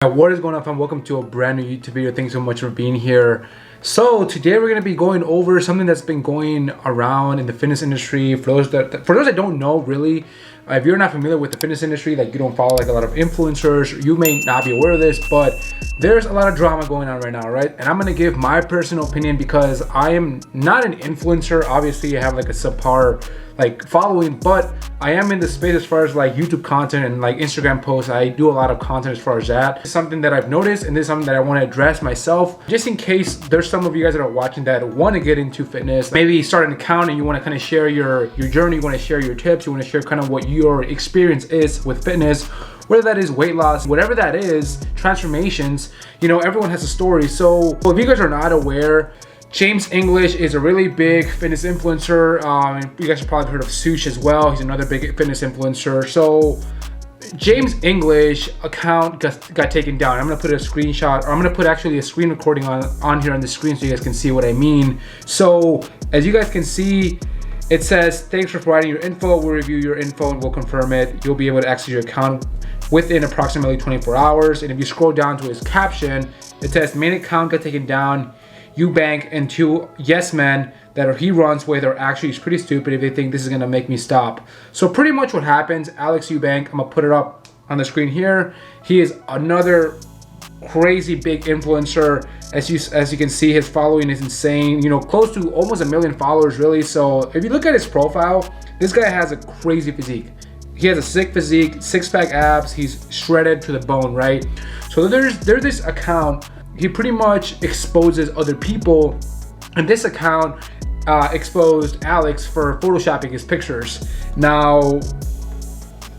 What is going on, fam? Welcome to a brand new YouTube video. Thanks so much for being here. So today we're going to be going over something that's been going around in the fitness industry. For those that don't know, really, if you're not familiar with the fitness industry, like you don't follow like a lot of influencers, you may not be aware of this, but there's a lot of drama going on right now, right? And I'm going to give my personal opinion because I am not an influencer. Obviously, I have like a subpar like following, but I am in the space as far as like YouTube content and like Instagram posts. I do a lot of content as far as that. It's something that I've noticed, and this is something that I want to address myself, just in case there's some of you guys that are watching that want to get into fitness, maybe start an account and you want to kind of share your journey, you want to share your tips, you want to share kind of what your experience is with fitness, whether that is weight loss, whatever that is, transformations. You know, everyone has a story. So if you guys are not aware, James English is a really big fitness influencer. You guys have probably heard of Sush as well. He's another big fitness influencer. So James English account got taken down. I'm gonna put a screenshot, or I'm gonna put actually a screen recording on here on the screen so you guys can see what I mean. So as you guys can see, it says, "Thanks for providing your info. We'll review your info and we'll confirm it. You'll be able to access your account within approximately 24 hours. And if you scroll down to his caption, it says, "Main account got taken down. Eubank and two yes men that he runs with are actually pretty stupid if they think this is gonna make me stop." So pretty much what happens, Alex Eubank, I'm gonna put it up on the screen here. He is another crazy big influencer. As you can see, his following is insane. You know, close to almost 1 million followers, really. So if you look at his profile, this guy has a crazy physique. He has a sick physique, six-pack abs. He's shredded to the bone, right? So there's this account. He pretty much exposes other people, and this account exposed Alex for photoshopping his pictures. Now,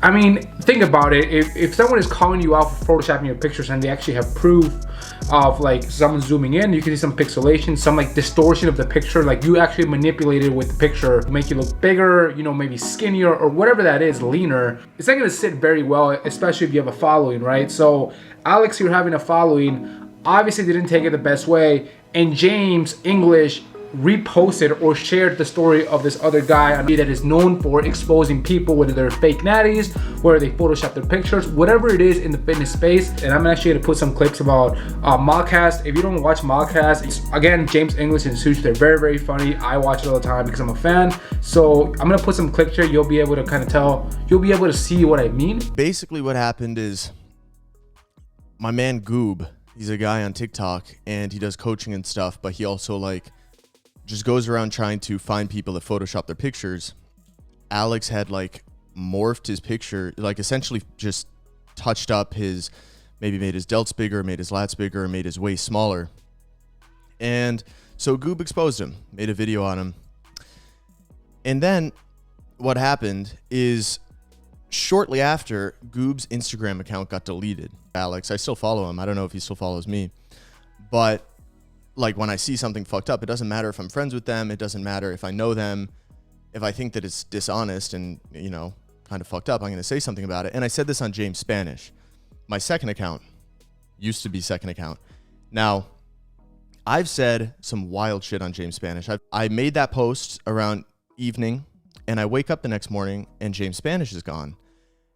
I mean, think about it. If someone is calling you out for photoshopping your pictures and they actually have proof of like someone zooming in, you can see some pixelation, some like distortion of the picture, like you actually manipulated with the picture to make you look bigger, you know, maybe skinnier or whatever that is, leaner. It's not gonna sit very well, especially if you have a following, right? So Alex, you're having a following, obviously didn't take it the best way, and James English reposted or shared the story of this other guy that is known for exposing people, whether they're fake natties, whether they photoshop their pictures, whatever it is in the fitness space. And I'm actually gonna put some clips about Modcast. If you don't watch Modcast, it's again James English and Sush. They're very, very funny. I watch it all the time because I'm a fan. So I'm gonna put some clips here. You'll be able to kind of tell, you'll be able to see what I mean. Basically what happened is my man Goob, he's a guy on TikTok and he does coaching and stuff, but he also like just goes around trying to find people that Photoshop their pictures. Alex had like morphed his picture, like essentially just touched up his, maybe made his delts bigger, made his lats bigger, made his waist smaller. And so Goob exposed him, made a video on him. And then what happened is shortly after, Goob's Instagram account got deleted. Alex, I still follow him. I don't know if he still follows me, but like when I see something fucked up, it doesn't matter if I'm friends with them. It doesn't matter if I know them. If I think that it's dishonest and, you know, kind of fucked up, I'm going to say something about it. And I said this on James Spanish. My second account used to be second account. Now, I've said some wild shit on James Spanish. I made that post around evening, and I wake up the next morning and James Spanish is gone.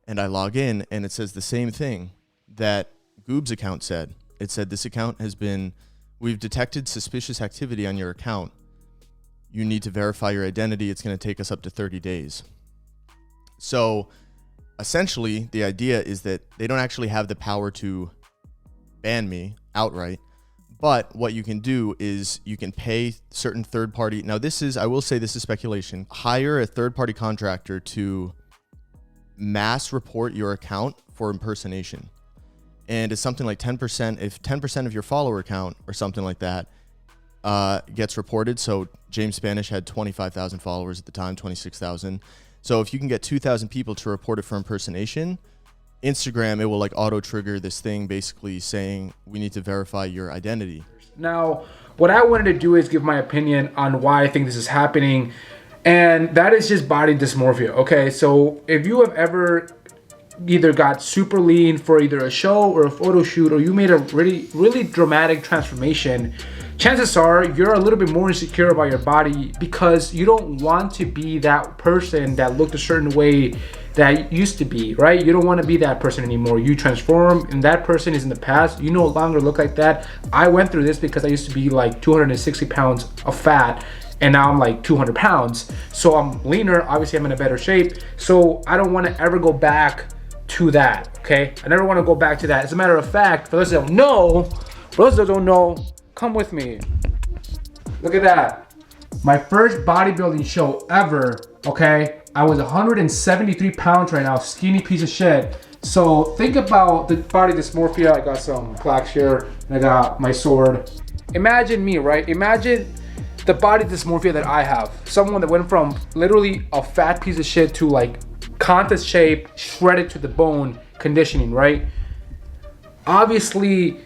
And I log in and it says the same thing that Goob's account said. It said, "This account has been, we've detected suspicious activity on your account. You need to verify your identity. It's going to take us up to 30 days. So essentially the idea is that they don't actually have the power to ban me outright. But what you can do is you can pay certain third party. Now this is, I will say this is speculation. Hire a third party contractor to mass report your account for impersonation. And it's something like 10%. If 10% of your follower count or something like that gets reported. So James Spanish had 25,000 followers at the time, 26,000. So if you can get 2,000 people to report it for impersonation, Instagram, it will like auto trigger this thing basically saying we need to verify your identity. Now, what I wanted to do is give my opinion on why I think this is happening. And that is just body dysmorphia. Okay, so if you have ever either got super lean for either a show or a photo shoot, or you made a really dramatic transformation, chances are you're a little bit more insecure about your body because you don't want to be that person that looked a certain way that used to be, right? You don't want to be that person anymore. You transform, and that person is in the past. You no longer look like that. I went through this because I used to be like 260 pounds of fat, and now I'm like 200 pounds. So I'm leaner, obviously I'm in a better shape. So I don't want to ever go back to that, okay? I never want to go back to that. As a matter of fact, for those that don't know, come with me. Look at that. My first bodybuilding show ever, okay? I was 173 pounds right now, skinny piece of shit. So think about the body dysmorphia. I got some plaques here, and I got my sword. Imagine me, right? Imagine the body dysmorphia that I have. Someone that went from literally a fat piece of shit to like contest shape, shredded to the bone conditioning, right? Obviously,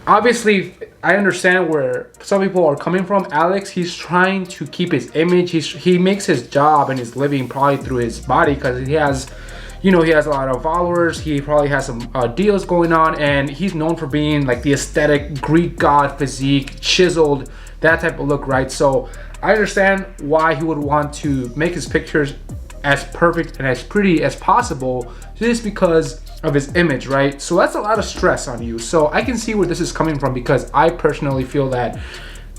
I understand where some people are coming from. Alex, he's trying to keep his image. He makes his job and his living probably through his body because he has, you know, he has a lot of followers. He probably has some deals going on, and he's known for being like the aesthetic Greek god physique, chiseled, that type of look, right? So I understand why he would want to make his pictures as perfect and as pretty as possible, just because of his image, right? So that's a lot of stress on you. So I can see where this is coming from, because I personally feel that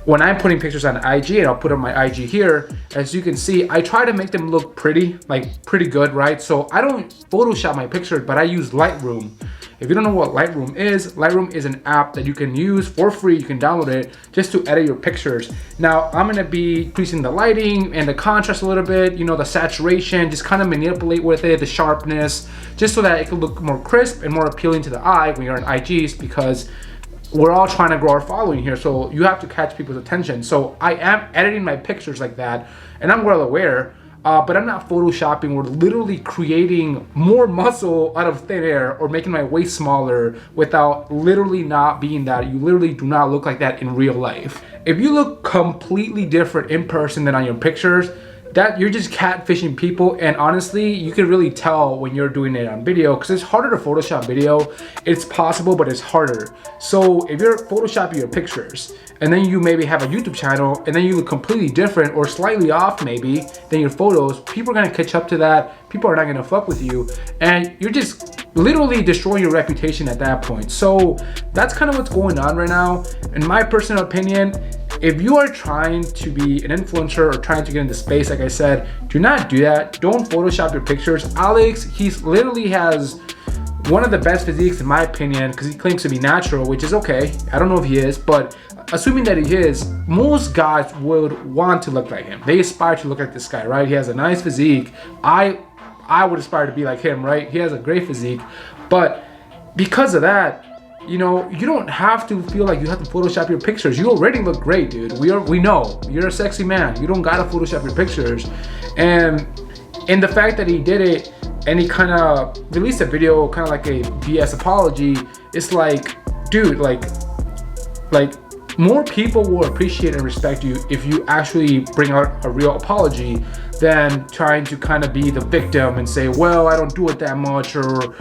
when I'm putting pictures on IG, and I'll put on my IG here, as you can see, I try to make them look pretty, like pretty good, right? So I don't Photoshop my pictures, but I use Lightroom. If you don't know what Lightroom is an app that you can use for free. You can download it just to edit your pictures. Now, I'm gonna be increasing the lighting and the contrast a little bit, you know, the saturation, just kind of manipulate with it, the sharpness, just so that it can look more crisp and more appealing to the eye when you're on IGs, because we're all trying to grow our following here. So you have to catch people's attention. So I am editing my pictures like that, and I'm well aware. But I'm not photoshopping. We're literally creating more muscle out of thin air, or making my waist smaller without literally not being that. You literally do not look like that in real life. If you look completely different in person than on your pictures, that you're just catfishing people. And honestly, you can really tell when you're doing it on video, because it's harder to Photoshop video. It's possible, but it's harder. So if you're photoshopping your pictures, and then you maybe have a YouTube channel, and then you look completely different or slightly off maybe than your photos, people are gonna catch up to that. People are not gonna fuck with you, and you're just literally destroying your reputation at that point. So that's kind of what's going on right now. In my personal opinion, if you are trying to be an influencer or trying to get into space, like I said, do not do that. Don't Photoshop your pictures. Alex, he's literally has one of the best physiques in my opinion, because he claims to be natural, which is okay. I don't know if he is, but assuming that he is, most guys would want to look like him. They aspire to look like this guy, right? He has a nice physique. I would aspire to be like him, right? He has a great physique, but because of that, you know, you don't have to feel like you have to Photoshop your pictures. You already look great, dude. We know you're a sexy man. You don't gotta Photoshop your pictures. And the fact that he did it, and he kind of released a video, kind of like a BS apology, it's like, dude, like more people will appreciate and respect you if you actually bring out a real apology, than trying to kind of be the victim and say, well, I don't do it that much, or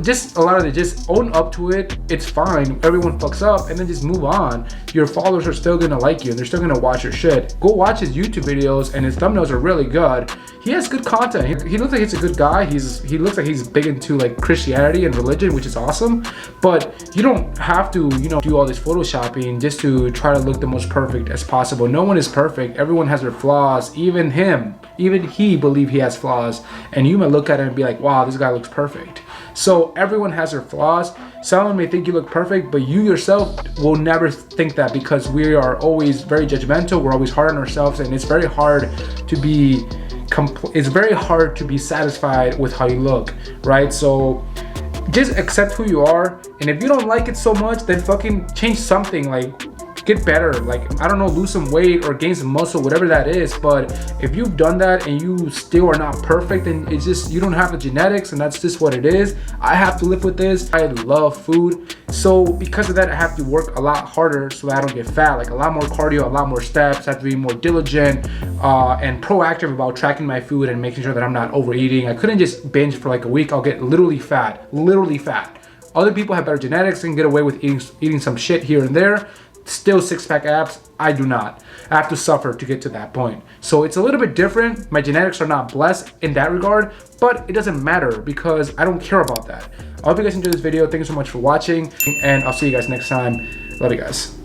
just a lot of it, just own up to it. It's fine. Everyone fucks up, and then just move on. Your followers are still gonna like you, and they're still gonna watch your shit. Go watch his YouTube videos, and his thumbnails are really good. He has good content. He looks like he's a good guy. He looks like he's big into like Christianity and religion, which is awesome. But you don't have to, you know, do all this photoshopping just to try to look the most perfect as possible. No one is perfect. Everyone has their flaws. Even him. Even he believes he has flaws, and you might look at him and be like, wow, this guy looks perfect. So everyone has their flaws. Someone may think you look perfect, but you yourself will never think that, because we are always very judgmental. We're always hard on ourselves, and it's very hard to be satisfied with how you look, right? So just accept who you are, and if you don't like it so much, then fucking change something. Like, get better, like, I don't know, lose some weight or gain some muscle, whatever that is. But if you've done that and you still are not perfect, then it's just, you don't have the genetics, and that's just what it is. I have to live with this. I love food, so because of that, I have to work a lot harder so that I don't get fat. Like, a lot more cardio, a lot more steps. I have to be more diligent and proactive about tracking my food and making sure that I'm not overeating. I couldn't just binge for like a week. I'll get literally fat. Other people have better genetics and get away with eating some shit here and there. still six-pack abs. I do not. I have to suffer to get to that point. So it's a little bit different. My genetics are not blessed in that regard, but it doesn't matter because I don't care about that. I hope you guys enjoyed this video. Thank you so much for watching, and I'll see you guys next time. Love you guys.